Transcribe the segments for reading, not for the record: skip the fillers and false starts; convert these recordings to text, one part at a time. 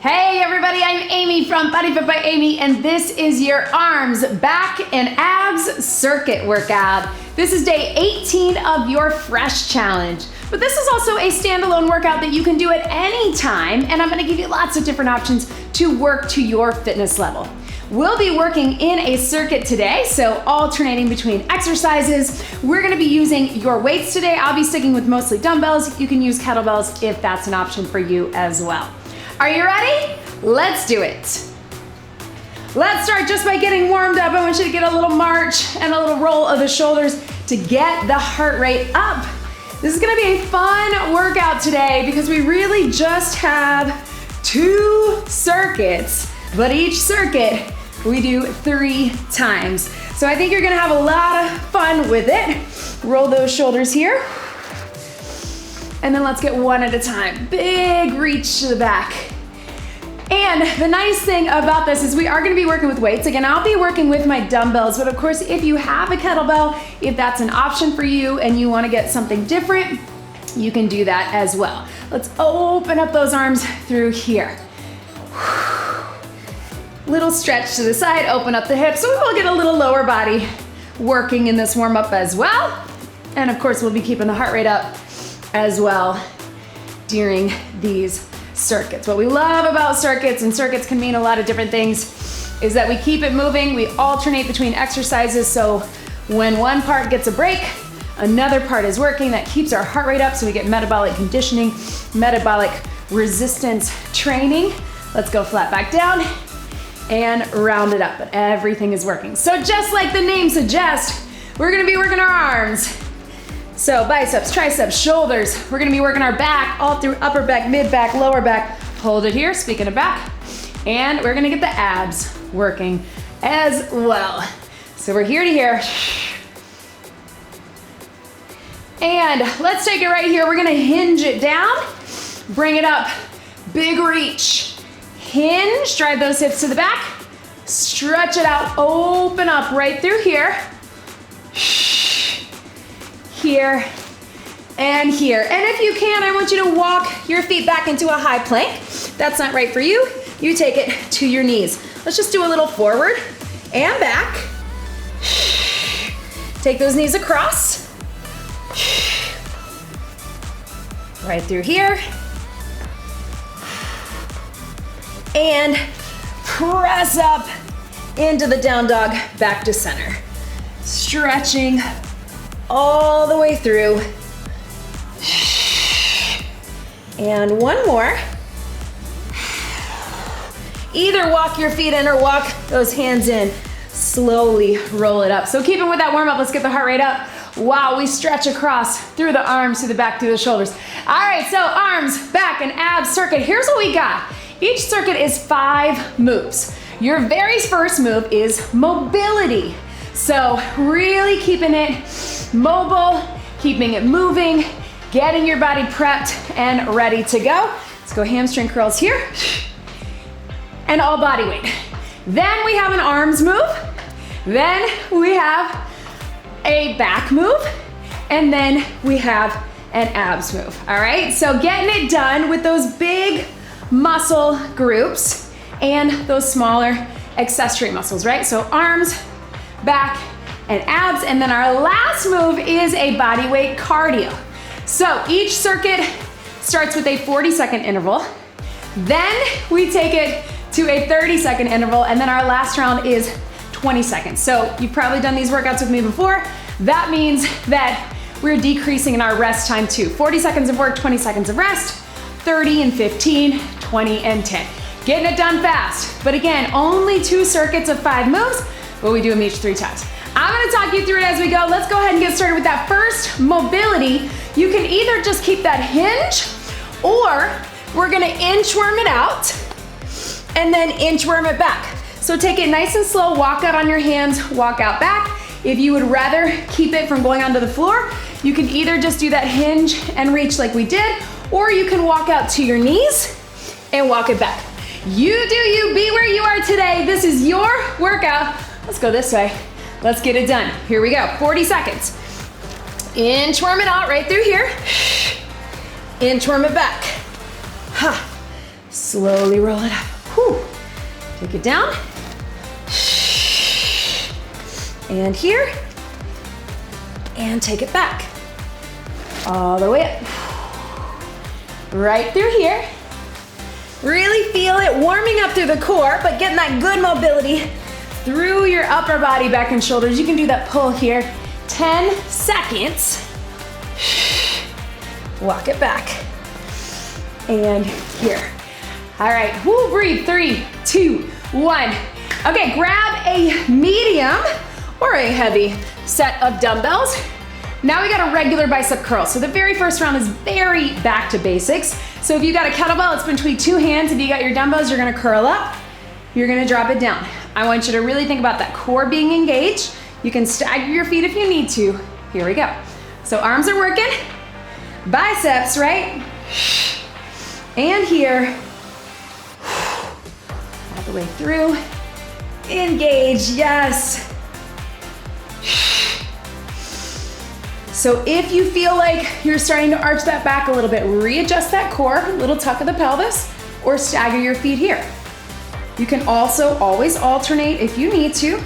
Hey everybody, I'm Amy from BodyFit by Amy, and this is your arms, back, and abs circuit workout. This is day 18 of your Fresh Challenge. But this is also a standalone workout that you can do at any time, and I'm gonna give you lots of different options to work to your fitness level. We'll be working in a circuit today, so alternating between exercises. We're gonna be using your weights today. I'll be sticking with mostly dumbbells. You can use kettlebells if that's an option for you as well. Are you ready? Let's do it. Let's start just by getting warmed up. I want you to get a little march and a little roll of the shoulders to get the heart rate up. This is gonna be a fun workout today because we really just have 2 circuits, but each circuit we do 3 times. So I think you're gonna have a lot of fun with it. Roll those shoulders here. And then let's get one at a time. Big reach to the back. And the nice thing about this is we are gonna be working with weights. Again, I'll be working with my dumbbells, but of course, if you have a kettlebell, if that's an option for you and you wanna get something different, you can do that as well. Let's open up those arms through here. Little stretch to the side, open up the hips. So we will get a little lower body working in this warm up as well. And of course, we'll be keeping the heart rate up as well during these circuits. What we love about circuits, and circuits can mean a lot of different things, is that we keep it moving, we alternate between exercises, so when one part gets a break, another part is working. That keeps our heart rate up so we get metabolic conditioning, metabolic resistance training. Let's go flat back down and round it up, but everything is working. So just like the name suggests, we're gonna be working our arms. So biceps, triceps, shoulders. We're gonna be working our back all through upper back, mid back, lower back. Hold it here, speaking of back. And we're gonna get the abs working as well. So we're here to here. And let's take it right here. We're gonna hinge it down, bring it up, big reach. Hinge, drive those hips to the back. Stretch it out, open up right through here. Here and here. And if you can, I want you to walk your feet back into a high plank. That's not right for you. You take it to your knees. Let's just do a little forward and back. Take those knees across. Right through here. And press up into the down dog, back to center. Stretching all the way through. And one more. Either walk your feet in or walk those hands in. Slowly roll it up. So keeping with that warm up, let's get the heart rate up. Wow, we stretch across through the arms, through the back, through the shoulders. All right, so arms, back, and abs circuit. Here's what we got. Each circuit is 5 moves. Your very first move is mobility. So really keeping it mobile, keeping it moving, getting your body prepped and ready to go. Let's go hamstring curls here. And all body weight. Then we have an arms move. Then we have a back move. And then we have an abs move. All right, so getting it done with those big muscle groups and those smaller accessory muscles, right? So arms, back, and abs, and then our last move is a body weight cardio. So each circuit starts with a 40-second interval, then we take it to a 30-second interval, and then our last round is 20 seconds. So you've probably done these workouts with me before. That means that we're decreasing in our rest time too. 40 seconds of work, 20 seconds of rest, 30 and 15, 20 and 10. Getting it done fast. But again, only 2 circuits of 5 moves, but we do them each 3 times. I'm gonna talk you through it as we go. Let's go ahead and get started with that first mobility. You can either just keep that hinge, or we're gonna inchworm it out and then inchworm it back. So take it nice and slow, walk out on your hands, walk out back. If you would rather keep it from going onto the floor, you can either just do that hinge and reach like we did, or you can walk out to your knees and walk it back. You do you, be where you are today. This is your workout. Let's go this way. Let's get it done. Here we go, 40 seconds. Inchworm it out right through here. Inchworm it back. Slowly roll it up. Whew. Take it down. And here. And take it back. All the way up. Right through here. Really feel it warming up through the core, but getting that good mobility through your upper body, back and shoulders. You can do that pull here. 10 seconds. Walk it back. And here. All right, woo, breathe. 3, 2, 1. Okay, grab a medium or a heavy set of dumbbells. Now we got a regular bicep curl. So the very first round is very back to basics. So if you got a kettlebell, it's between two hands. If you got your dumbbells, you're gonna curl up. You're gonna drop it down. I want you to really think about that core being engaged. You can stagger your feet if you need to. Here we go. So arms are working. Biceps, right? And here. All the way through. Engage, yes. So if you feel like you're starting to arch that back a little bit, readjust that core, little tuck of the pelvis, or stagger your feet here. You can also always alternate if you need to.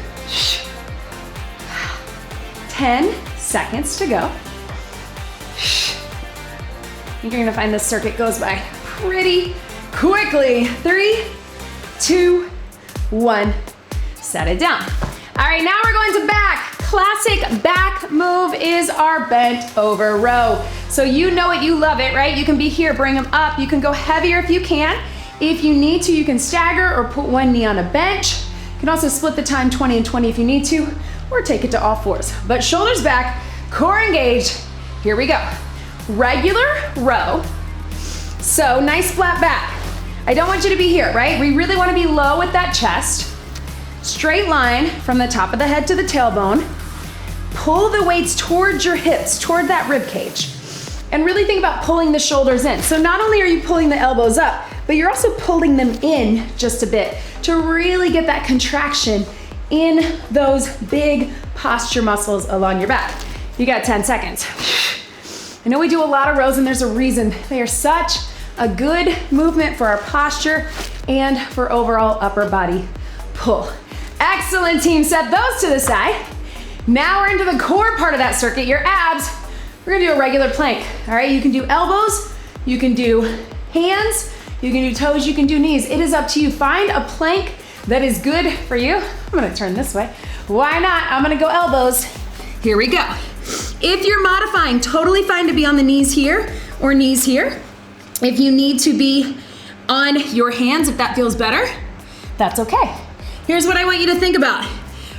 10 seconds to go. You're gonna find this circuit goes by pretty quickly. 3, 2, 1. Set it down. All right, now we're going to back. Classic back move is our bent over row. So you know it, you love it, right? You can be here, bring them up. You can go heavier if you can. If you need to, you can stagger or put one knee on a bench. You can also split the time 20 and 20 if you need to, or take it to all fours. But shoulders back, core engaged. Here we go. Regular row. So nice flat back. I don't want you to be here, right? We really want to be low with that chest. Straight line from the top of the head to the tailbone. Pull the weights towards your hips, toward that rib cage. And really think about pulling the shoulders in. So not only are you pulling the elbows up, but you're also pulling them in just a bit to really get that contraction in those big posture muscles along your back. You got 10 seconds. I know we do a lot of rows and there's a reason. They are such a good movement for our posture and for overall upper body pull. Excellent, team. Set those to the side. Now we're into the core part of that circuit, your abs. We're gonna do a regular plank, all right? You can do elbows, you can do hands, you can do toes, you can do knees. It is up to you. Find a plank that is good for you. I'm gonna turn this way. Why not? I'm gonna go elbows. Here we go. If you're modifying, totally fine to be on the knees here or knees here. If you need to be on your hands, if that feels better, that's okay. Here's what I want you to think about.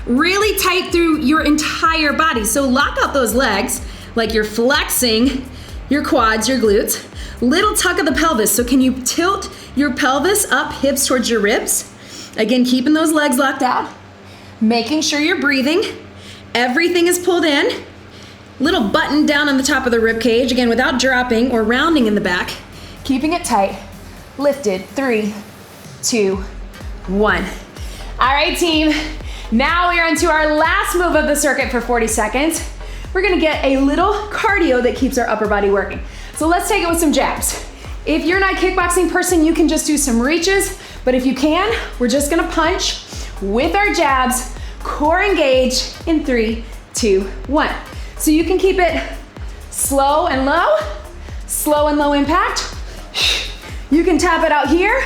Really tight through your entire body. So lock out those legs like you're flexing your quads, your glutes. Little tuck of the pelvis. So can you tilt your pelvis up, hips towards your ribs? Again, keeping those legs locked out. Making sure you're breathing. Everything is pulled in. Little button down on the top of the rib cage. Again, without dropping or rounding in the back. Keeping it tight. Lifted. 3, 2, 1. All right, team. Now we are into our last move of the circuit for 40 seconds. We're gonna get a little cardio that keeps our upper body working. So let's take it with some jabs. If you're not a kickboxing person, you can just do some reaches, but if you can, we're just gonna punch with our jabs, core engage in 3, 2, 1. So you can keep it slow and low impact. You can tap it out here,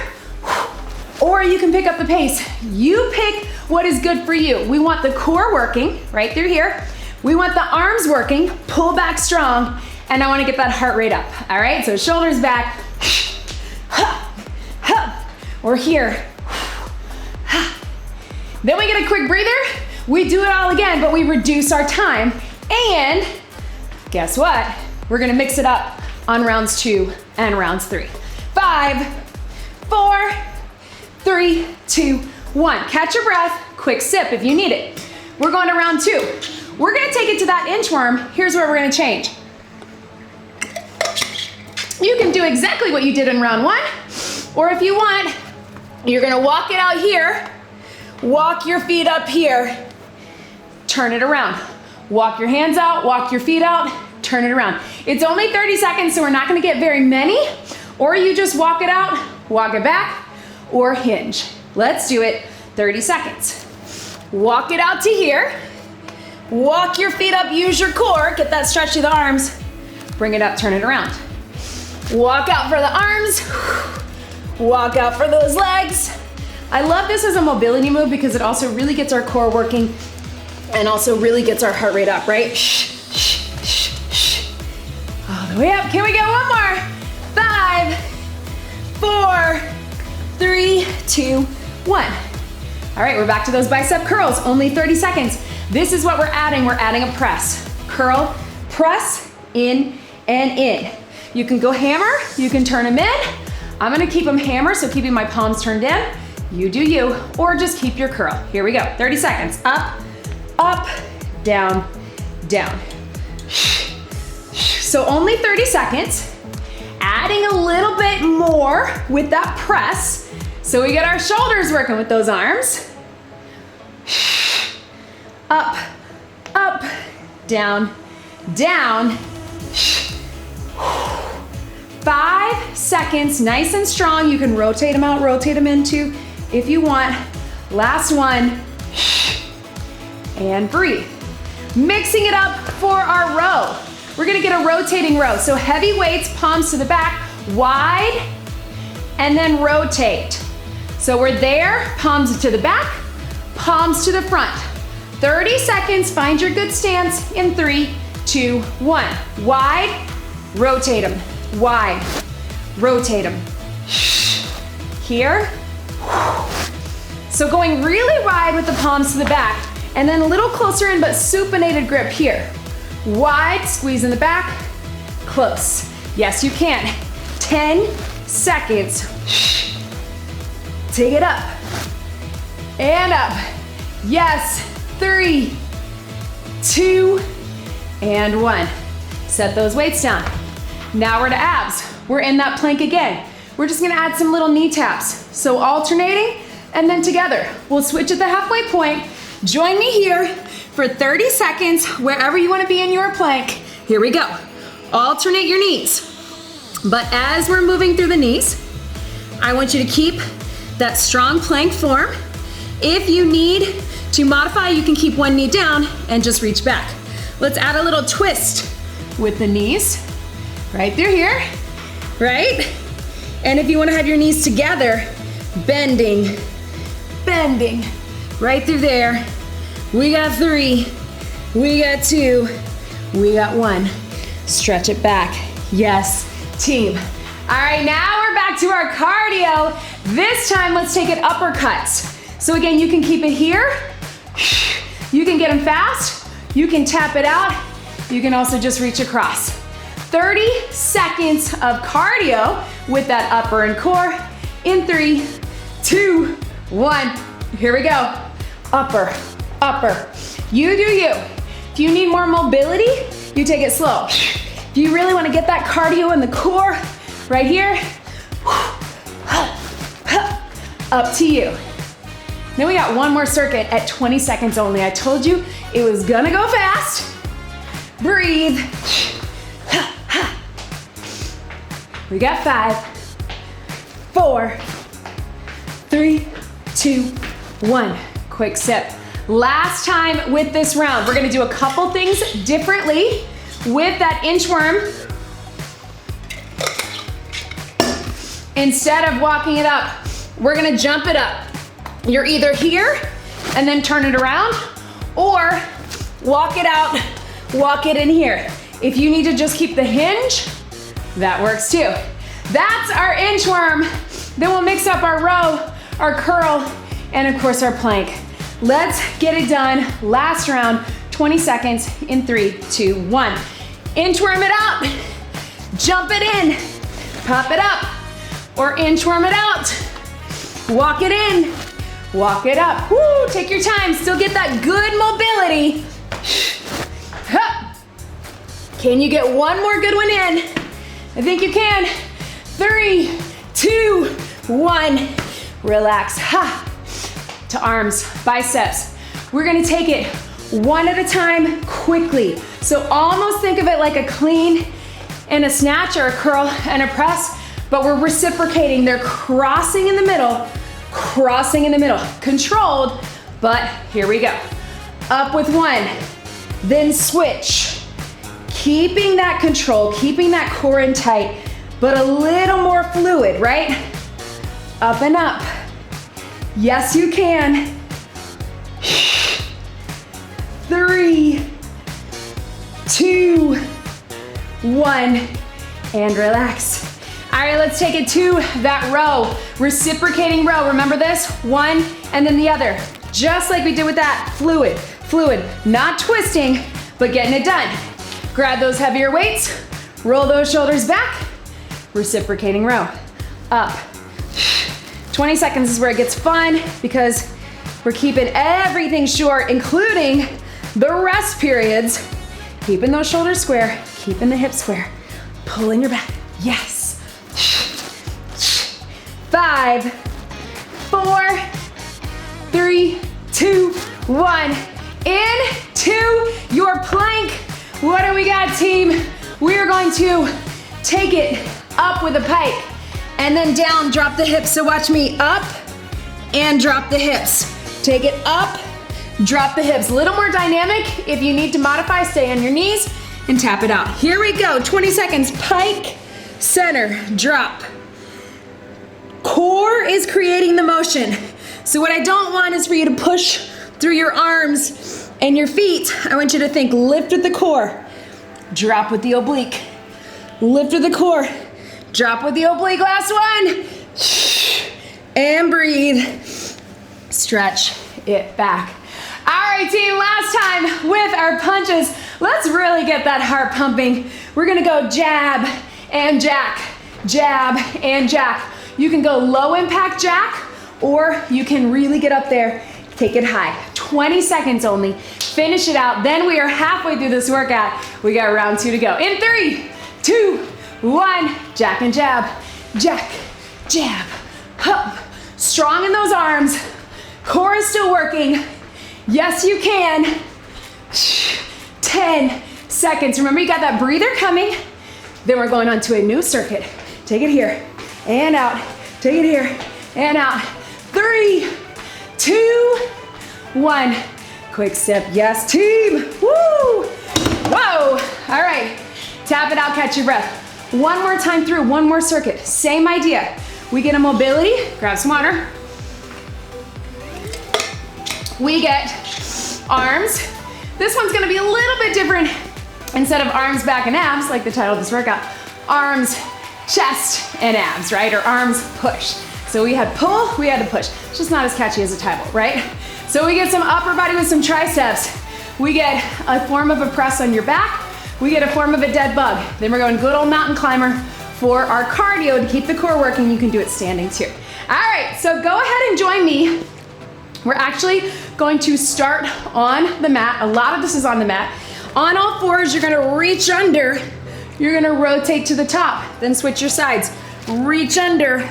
or you can pick up the pace. You pick what is good for you. We want the core working right through here. We want the arms working, pull back strong, and I wanna get that heart rate up, all right? So shoulders back, or here. Then we get a quick breather. We do it all again, but we reduce our time. And guess what? We're gonna mix it up on rounds 2 and rounds 3. 5, 4, 3, 2, 1. Catch your breath, quick sip if you need it. We're going to round 2. We're gonna take it to that inchworm. Here's where we're gonna change. You can do exactly what you did in round 1, or if you want, you're gonna walk it out here, walk your feet up here, turn it around. Walk your hands out, walk your feet out, turn it around. It's only 30 seconds, so we're not gonna get very many, or you just walk it out, walk it back, or hinge. Let's do it 30 seconds. Walk it out to here. Walk your feet up, use your core, get that stretch to the arms. Bring it up, turn it around. Walk out for the arms. Walk out for those legs. I love this as a mobility move because it also really gets our core working and also really gets our heart rate up, right? All the way up. Can we get one more? 5, 4, 3, 2, 1. All right, we're back to those bicep curls, only 30 seconds. This is what we're adding. We're adding a press. Curl, press, in, and in. You can go hammer, you can turn them in. I'm gonna keep them hammer, so keeping my palms turned in. You do you, or just keep your curl. Here we go, 30 seconds. Up, up, down, down. So only 30 seconds. Adding a little bit more with that press, so we get our shoulders working with those arms. Up, up, down, down. 5 seconds, nice and strong. You can rotate them out, rotate them into if you want. Last one. And breathe. Mixing it up for our row. We're gonna get a rotating row. So heavy weights, palms to the back, wide, and then rotate. So we're there, palms to the back, palms to the front. 30 seconds, find your good stance in 3, 2, 1. Wide, rotate them. Wide, rotate them. Here. So going really wide with the palms to the back, and then a little closer in, but supinated grip here. Wide, squeeze in the back, close. Yes, you can. 10 seconds. Take it up, and up. Yes, 3, 2, and 1. Set those weights down. Now we're to abs. We're in that plank again. We're just gonna add some little knee taps. So alternating and then together. We'll switch at the halfway point. Join me here for 30 seconds, wherever you wanna be in your plank. Here we go. Alternate your knees. But as we're moving through the knees, I want you to keep that strong plank form. If you need to modify, you can keep one knee down and just reach back. Let's add a little twist with the knees. Right through here, right? And if you wanna have your knees together, bending, bending, right through there. We got 3, we got 2, we got 1. Stretch it back. Yes, team. All right, now we're back to our cardio. This time, let's take it uppercuts. So again, you can keep it here. You can get them fast. You can tap it out. You can also just reach across. 30 seconds of cardio with that upper and core in 3, 2, 1. Here we go. Upper, upper. You do you. If you need more mobility, you take it slow. If you really want to get that cardio in the core, right here, up to you. Then we got one more circuit at 20 seconds only. I told you it was gonna go fast. Breathe. We got 5, 4, 3, 2, 1. Quick sip. Last time with this round, we're gonna do a couple things differently with that inchworm. Instead of walking it up, we're gonna jump it up. You're either here and then turn it around, or walk it out, walk it in here. If you need to just keep the hinge, that works too. That's our inchworm. Then we'll mix up our row, our curl, and of course our plank. Let's get it done. Last round, 20 seconds in 3, 2, 1. Inchworm it out, jump it in, pop it up, or inchworm it out. Walk it in, walk it up. Woo, take your time, still get that good mobility. Can you get one more good one in? I think you can. 3, 2, 1. Relax. Ha. To arms, biceps. We're gonna take it one at a time, quickly. So almost think of it like a clean and a snatch or a curl and a press, but we're reciprocating. They're crossing in the middle, controlled, but here we go. Up with one, then switch. Keeping that control, keeping that core in tight, but a little more fluid, right? Up and up. Yes, you can. 3, 2, 1, and relax. All right, let's take it to that row, reciprocating row. Remember this? One and then the other. Just like we did with that, fluid, not twisting, but getting it done. Grab those heavier weights, roll those shoulders back, reciprocating row, up. 20 seconds is where it gets fun because we're keeping everything short, including the rest periods. Keeping those shoulders square, keeping the hips square, pulling your back, yes. 5, 4, 3, 2, 1. Into your plank. What do we got, team? We are going to take it up with a pike and then down, drop the hips. So watch me, up and drop the hips. Take it up, drop the hips. A little more dynamic. If you need to modify, stay on your knees and tap it out. Here we go, 20 seconds. Pike, center, drop. Core is creating the motion. So what I don't want is for you to push through your arms and your feet. I want you to think lift with the core, drop with the oblique. Lift with the core, drop with the oblique. Last one. And breathe. Stretch it back. All right, team, last time with our punches. Let's really get that heart pumping. We're gonna go jab and jack, jab and jack. You can go low impact jack, or you can really get up there, take it high. 20 seconds only, finish it out. Then we are halfway through this workout. We got round 2 to go. In 3, 2, 1, jack and jab, jack, jab, up. Strong in those arms. Core is still working. Yes, you can. 10 seconds. Remember, you got that breather coming. Then we're going on to a new circuit. Take it here and out. Take it here and out. 3, 2, 1. Quick step. Yes, team. Woo! Whoa. All right. Tap it out, catch your breath. One more time through, one more circuit. Same idea. We get a mobility. Grab some water. We get arms. This one's gonna be a little bit different. Instead of arms, back, and abs, like the title of this workout, arms, chest, and abs, right? Or arms, push. So we had pull, we had to push. It's just not as catchy as a title, right? So we get some upper body with some triceps. We get a form of a press on your back. We get a form of a dead bug. Then we're going good old mountain climber for our cardio to keep the core working. You can do it standing too. All right, so go ahead and join me. We're actually going to start on the mat. A lot of this is on the mat. On all fours, you're gonna reach under. You're gonna rotate to the top, then switch your sides. Reach under,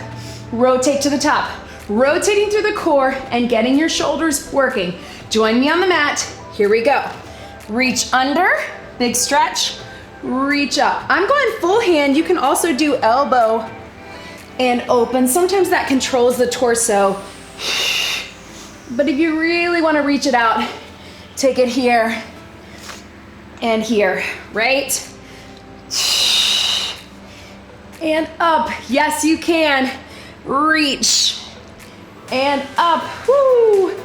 rotate to the top. Rotating through the core and getting your shoulders working. Join me on the mat. Here we go. Reach under, big stretch, reach up. I'm going full hand. You can also do elbow and open. Sometimes that controls the torso. But if you really want to reach it out, take it here and here, right? And up. Yes, you can. Reach and up. Woo.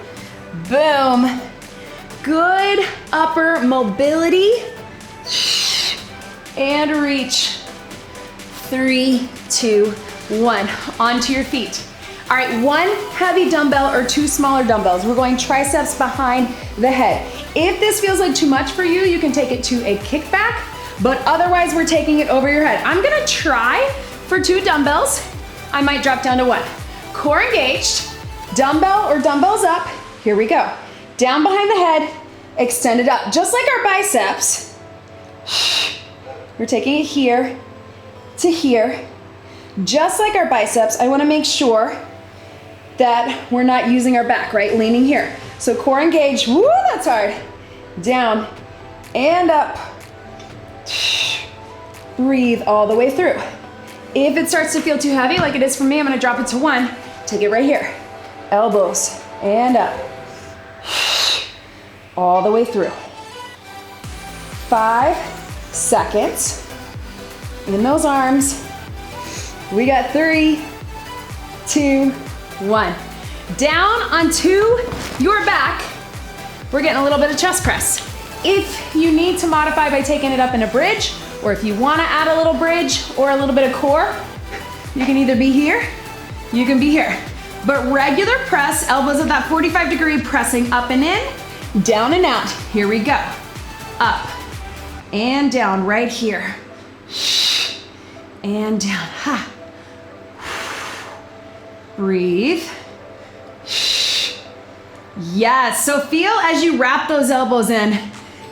Boom. Good upper mobility. And reach. 3, 2, 1. Onto your feet. All right, one heavy dumbbell or two smaller dumbbells. We're going triceps behind the head. If this feels like too much for you, you can take it to a kickback, but otherwise we're taking it over your head. I'm gonna try for 2 dumbbells. I might drop down to 1. Core engaged, dumbbell or dumbbells up. Here we go. Down behind the head, extend it up. Just like our biceps, we're taking it here to here. Just like our biceps, I wanna make sure that we're not using our back, right? Leaning here. So core engaged, woo, that's hard. Down and up. Breathe all the way through. If it starts to feel too heavy, like it is for me, I'm gonna drop it to 1. Take it right here. Elbows and up. All the way through. 5 seconds. In those arms. We got 3, 2, 1. Down onto your back. We're getting a little bit of chest press. If you need to modify by taking it up in a bridge, or if you wanna add a little bridge or a little bit of core, you can either be here, you can be here. But regular press, elbows at that 45-degree, pressing up and in, down and out. Here we go. Up and down right here. And down. Ha. Breathe. Yes, so feel as you wrap those elbows in.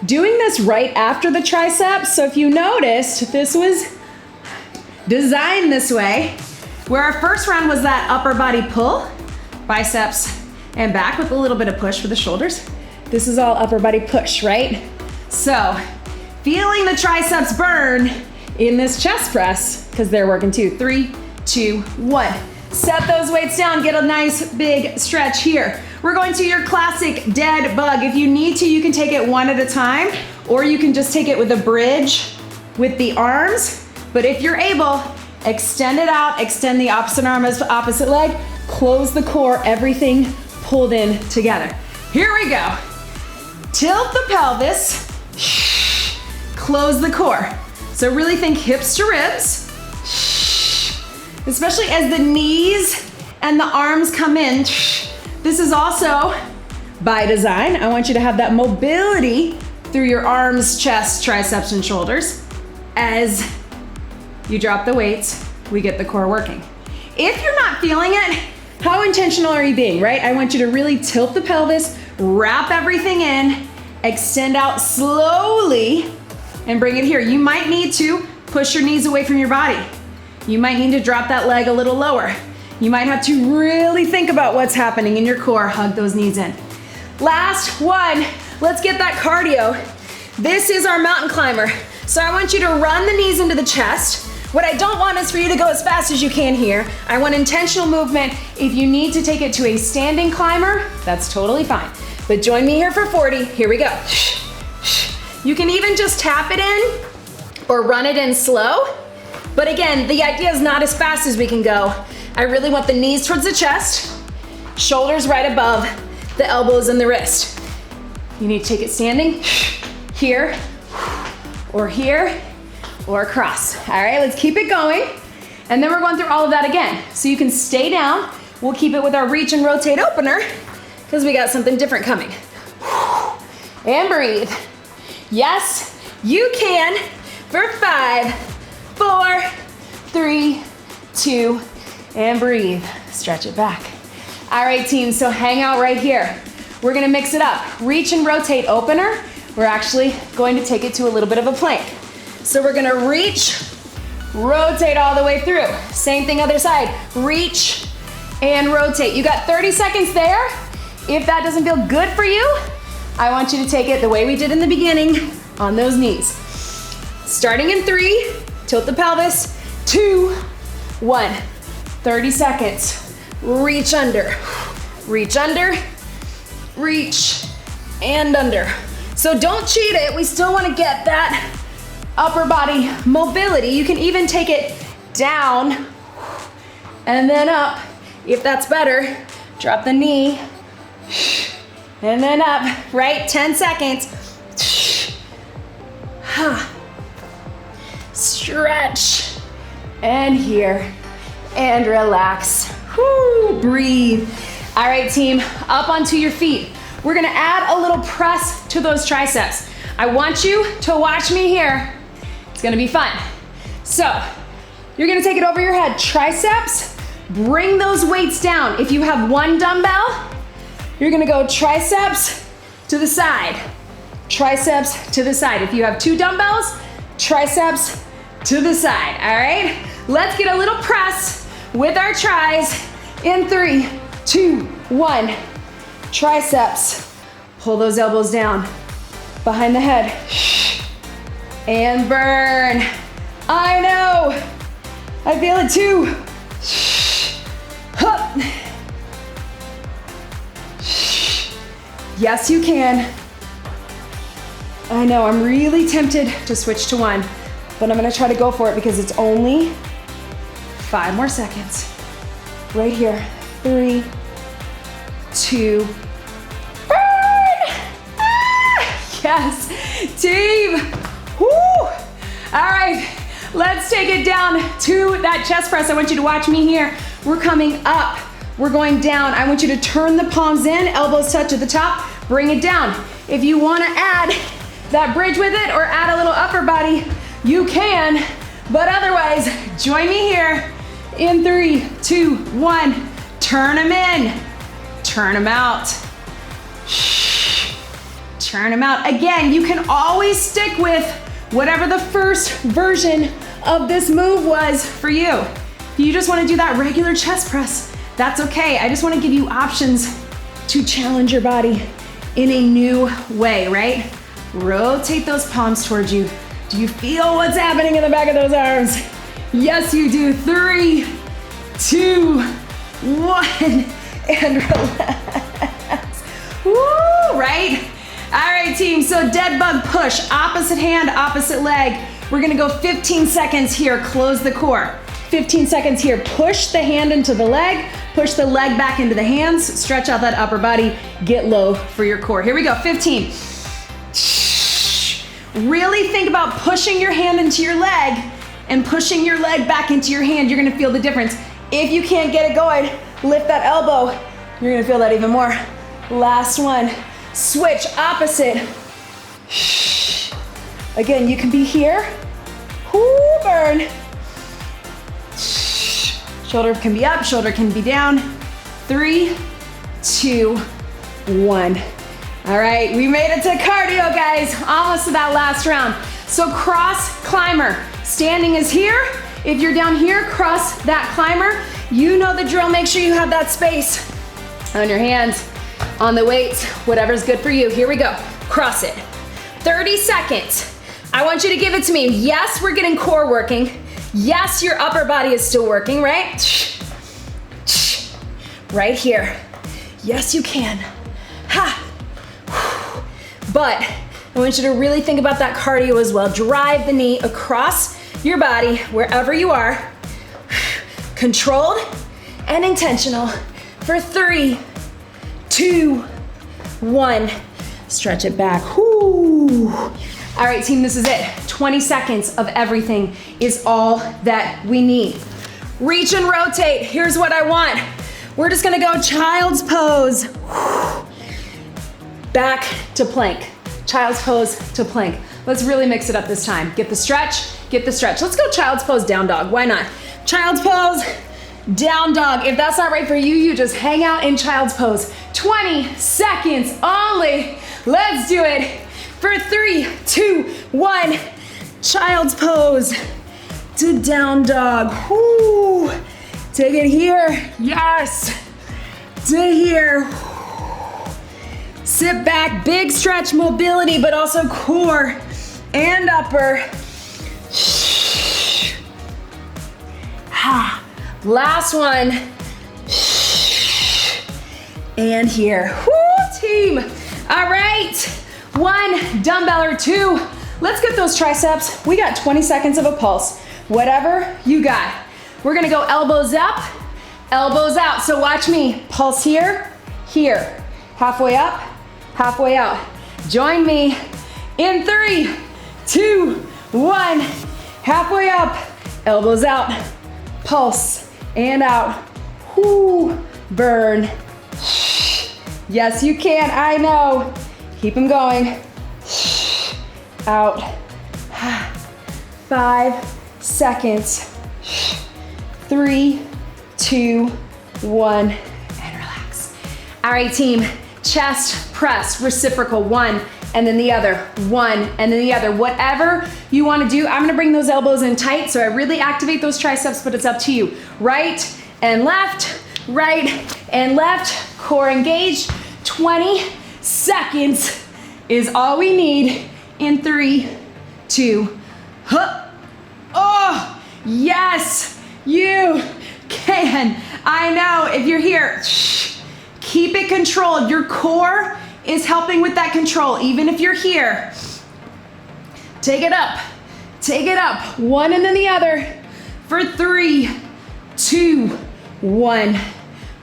Doing this right after the triceps, so if you noticed, this was designed this way, where our first round was that upper body pull, biceps and back with a little bit of push for the shoulders. This is all upper body push, right? So, feeling the triceps burn in this chest press, because they're working too. 3, 2, 1. Set those weights down, get a nice big stretch here. We're going to your classic dead bug. If you need to, you can take it one at a time, or you can just take it with a bridge with the arms. But if you're able, extend it out, extend the opposite arm as the opposite leg, close the core, everything pulled in together. Here we go. Tilt the pelvis, close the core. So really think hips to ribs, especially as the knees and the arms come in. This is also by design. I want you to have that mobility through your arms, chest, triceps, and shoulders. As you drop the weights, we get the core working. If you're not feeling it, how intentional are you being, right? I want you to really tilt the pelvis, wrap everything in, extend out slowly, and bring it here. You might need to push your knees away from your body. You might need to drop that leg a little lower. You might have to really think about what's happening in your core. Hug those knees in. Last one, let's get that cardio. This is our mountain climber. So I want you to run the knees into the chest. What I don't want is for you to go as fast as you can here. I want intentional movement. If you need to take it to a standing climber, that's totally fine. But join me here for 40. Here we go. You can even just tap it in or run it in slow. But again, the idea is not as fast as we can go. I really want the knees towards the chest, shoulders right above the elbows and the wrist. You need to take it standing, here, or across. All right, let's keep it going. And then we're going through all of that again. So you can stay down. We'll keep it with our reach and rotate opener, because we got something different coming. And breathe. Yes, you can. For 5, 4, 3, 2, and breathe. Stretch it back. All right, team, so hang out right here. We're gonna mix it up. Reach and rotate opener. We're actually going to take it to a little bit of a plank. So we're gonna reach, rotate all the way through. Same thing other side. Reach and rotate. You got 30 seconds there. If that doesn't feel good for you, I want you to take it the way we did in the beginning, on those knees. Starting in 3, tilt the pelvis, 2, 1. 30 seconds. Reach under, reach and under. So don't cheat it. We still want to get that upper body mobility. You can even take it down and then up. If that's better, drop the knee and then up, right? 10 seconds. Stretch and here. And relax. Whoo, breathe. All right, team, up onto your feet. We're gonna add a little press to those triceps. I want you to watch me here. It's gonna be fun. So, you're gonna take it over your head. Triceps, bring those weights down. If you have one dumbbell, you're gonna go triceps to the side. Triceps to the side. If you have 2 dumbbells, triceps to the side, all right? Let's get a little press with our tris in 3, 2, 1. Triceps. Pull those elbows down behind the head. And burn. I know. I feel it too. Hup. Yes, you can. I know, I'm really tempted to switch to one, but I'm gonna try to go for it because it's only 5 more seconds. Right here. 3, 2, burn! Ah, yes, team. Woo! All right, let's take it down to that chest press. I want you to watch me here. We're coming up, we're going down. I want you to turn the palms in, elbows touch at the top, bring it down. If you wanna add that bridge with it or add a little upper body, you can, but otherwise, join me here in 3, 2, 1. Turn them in, turn them out. Turn them out. Again, you can always stick with whatever the first version of this move was for you. If you just wanna do that regular chest press, that's okay. I just wanna give you options to challenge your body in a new way, right? Rotate those palms towards you. Do you feel what's happening in the back of those arms? Yes, you do. 3, 2, 1, and relax. Woo, right? All right, team, so dead bug push, opposite hand, opposite leg. We're gonna go 15 seconds here, close the core. 15 seconds here, push the hand into the leg, push the leg back into the hands, stretch out that upper body, get low for your core. Here we go, 15. Really think about pushing your hand into your leg and pushing your leg back into your hand. You're gonna feel the difference. If you can't get it going, lift that elbow. You're gonna feel that even more. Last one, switch, opposite. Again, you can be here. Whoo, burn. Shoulder can be up, shoulder can be down. 3, 2, 1. All right, we made it to cardio, guys. Almost to that last round. So cross climber. Standing is here. If you're down here, cross that climber. You know the drill. Make sure you have that space on your hands, on the weights, whatever's good for you. Here we go. Cross it. 30 seconds. I want you to give it to me. Yes, we're getting core working. Yes, your upper body is still working, right? Right here. Yes, you can. Ha. But I want you to really think about that cardio as well. Drive the knee across your body, wherever you are. Controlled and intentional for 3, 2, 1. Stretch it back. Whoo. All right, team, this is it. 20 seconds of everything is all that we need. Reach and rotate. Here's what I want. We're just gonna go child's pose. Back to plank. Child's pose to plank. Let's really mix it up this time. Get the stretch, get the stretch. Let's go child's pose, down dog. Why not? Child's pose, down dog. If that's not right for you, you just hang out in child's pose. 20 seconds only. Let's do it. For 3, 2, 1. Child's pose to down dog. Whoo. Take it here. Yes. To here. Sit back, big stretch, mobility, but also core and upper. Last one. And here. Woo, team. All right. 1 dumbbell or 2. Let's get those triceps. We got 20 seconds of a pulse. Whatever you got. We're gonna go elbows up, elbows out. So watch me. Pulse here, here. Halfway up, halfway out. Join me in 3, 2, 1. Halfway up, elbows out, pulse and out. Whoo, burn. Yes, you can, I know. Keep them going. Out. 5 seconds. 3, 2, 1, and relax. All right, team, chest press, reciprocal, 1, and then the other, 1, and then the other. Whatever you wanna do, I'm gonna bring those elbows in tight so I really activate those triceps, but it's up to you. Right and left, core engaged. 20 seconds is all we need in 3, 2, huh. Oh, yes. You can. I know, if you're here, keep it controlled. Your core is helping with that control, even if you're here. Take it up. Take it up. One and then the other. For 3, 2, 1.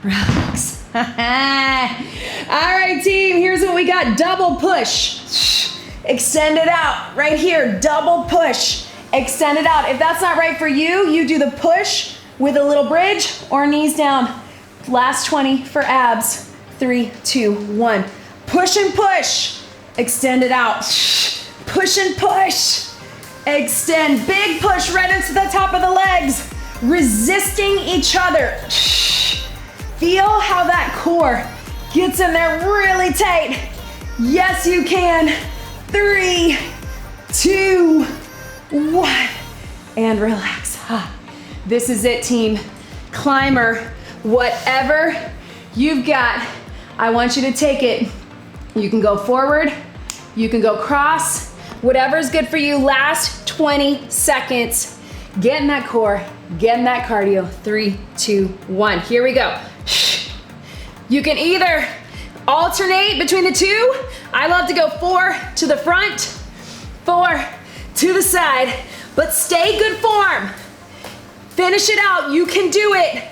Relax. All right, team, here's what we got. Double push. Extend it out. Right here, double push. Extend it out. If that's not right for you, you do the push with a little bridge or knees down. Last 20 for abs. 3, 2, 1. Push and push. Extend it out. Push and push. Extend. Big push right into the top of the legs. Resisting each other. Feel how that core gets in there really tight. Yes, you can. 3, 2, 1. And relax. This is it, team. Climber, whatever you've got, I want you to take it. You can go forward, you can go cross, whatever's good for you. Last 20 seconds. Get in that core, get in that cardio. 3, 2, 1. Here we go. You can either alternate between the two. I love to go 4 to the front, 4 to the side, but stay good form. Finish it out. You can do it.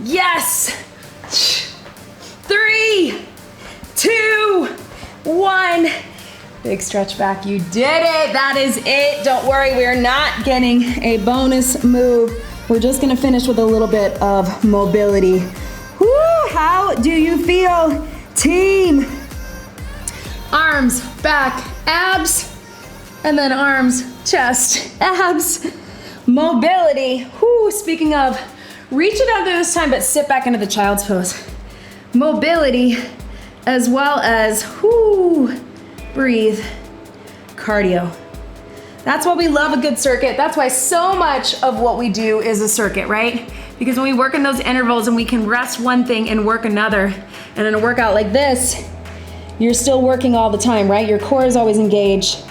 Yes. 3, 2, 1. Big stretch back. You did it. That is it. Don't worry. We are not getting a bonus move. We're just going to finish with a little bit of mobility. Woo, how do you feel, team? Arms, back, abs, and then arms, chest, abs, mobility. Woo, speaking of, reach it out there this time, but sit back into the child's pose. Mobility, as well as, whoo, breathe, cardio. That's why we love a good circuit. That's why so much of what we do is a circuit, right? Because when we work in those intervals and we can rest one thing and work another, and in a workout like this, you're still working all the time, right? Your core is always engaged.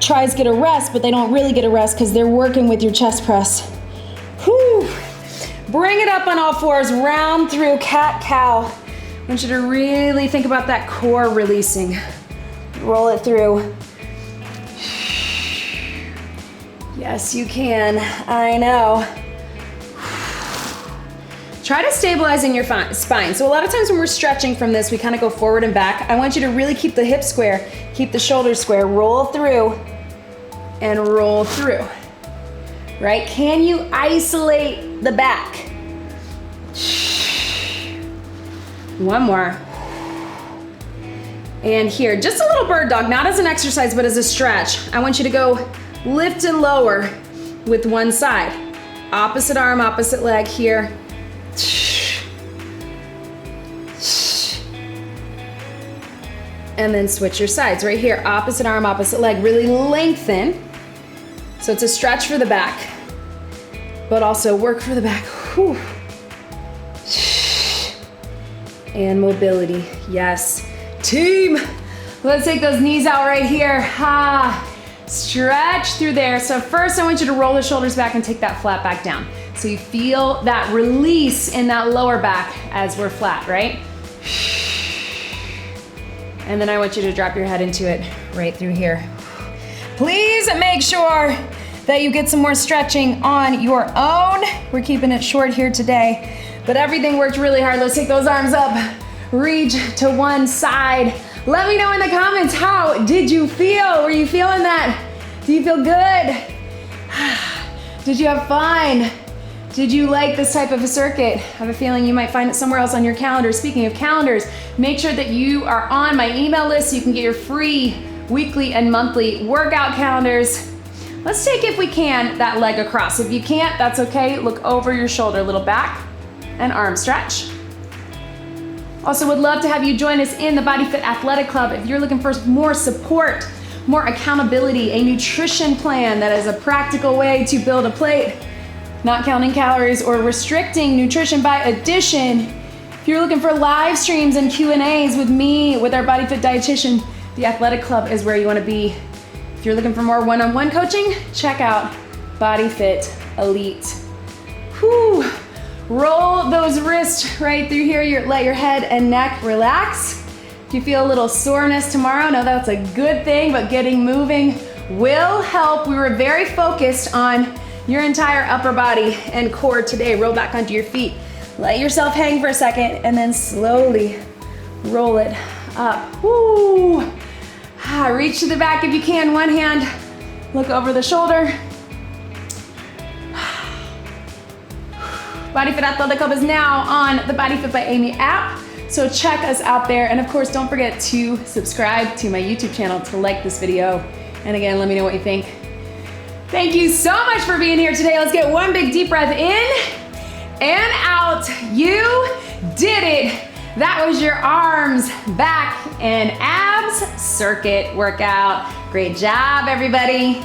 Tries get a rest, but they don't really get a rest because they're working with your chest press. Whew. Bring it up on all fours, round through cat-cow. I want you to really think about that core releasing. Roll it through. Yes, you can. I know. Try to stabilize in your spine. So a lot of times when we're stretching from this, we kind of go forward and back. I want you to really keep the hips square, keep the shoulders square, roll through and roll through, right? Can you isolate the back? One more. And here, just a little bird dog, not as an exercise, but as a stretch. I want you to go lift and lower with one side. Opposite arm, opposite leg here. And then switch your sides. Right here, opposite arm, opposite leg. Really lengthen. So it's a stretch for the back, but also work for the back. Whew. And mobility, yes. Team, let's take those knees out right here. Stretch through there. So first I want you to roll the shoulders back and take that flat back down. So you feel that release in that lower back as we're flat, right? And then I want you to drop your head into it right through here. Please make sure that you get some more stretching on your own. We're keeping it short here today, but everything worked really hard. Let's take those arms up, reach to one side. Let me know in the comments, how did you feel? Were you feeling that? Do you feel good? Did you have fun? Did you like this type of a circuit? I have a feeling you might find it somewhere else on your calendar. Speaking of calendars, make sure that you are on my email list so you can get your free weekly and monthly workout calendars. Let's take, if we can, that leg across. If you can't, that's okay. Look over your shoulder, little back and arm stretch. Also would love to have you join us in the BodyFit Athletic Club. If you're looking for more support, more accountability, a nutrition plan that is a practical way to build a plate, not counting calories or restricting nutrition by addition. If you're looking for live streams and Q&As with me, with our BodyFit dietitian, the Athletic Club is where you want to be. If you're looking for more one-on-one coaching, check out BodyFit elite. Whew. Roll those wrists right through here. Let your head and neck relax. If you feel a little soreness tomorrow, know that's a good thing, but getting moving will help. We were very focused on your entire upper body and core today. Roll back onto your feet. Let yourself hang for a second and then slowly roll it up. Woo. Reach to the back if you can. One hand, look over the shoulder. BodyFit Athletic Club is now on the BodyFit by Amy app, so check us out there. And of course, don't forget to subscribe to my YouTube channel, to like this video. And again, let me know what you think. Thank you so much for being here today. Let's get one big deep breath in and out. You did it. That was your arms, back, and abs circuit workout. Great job, everybody.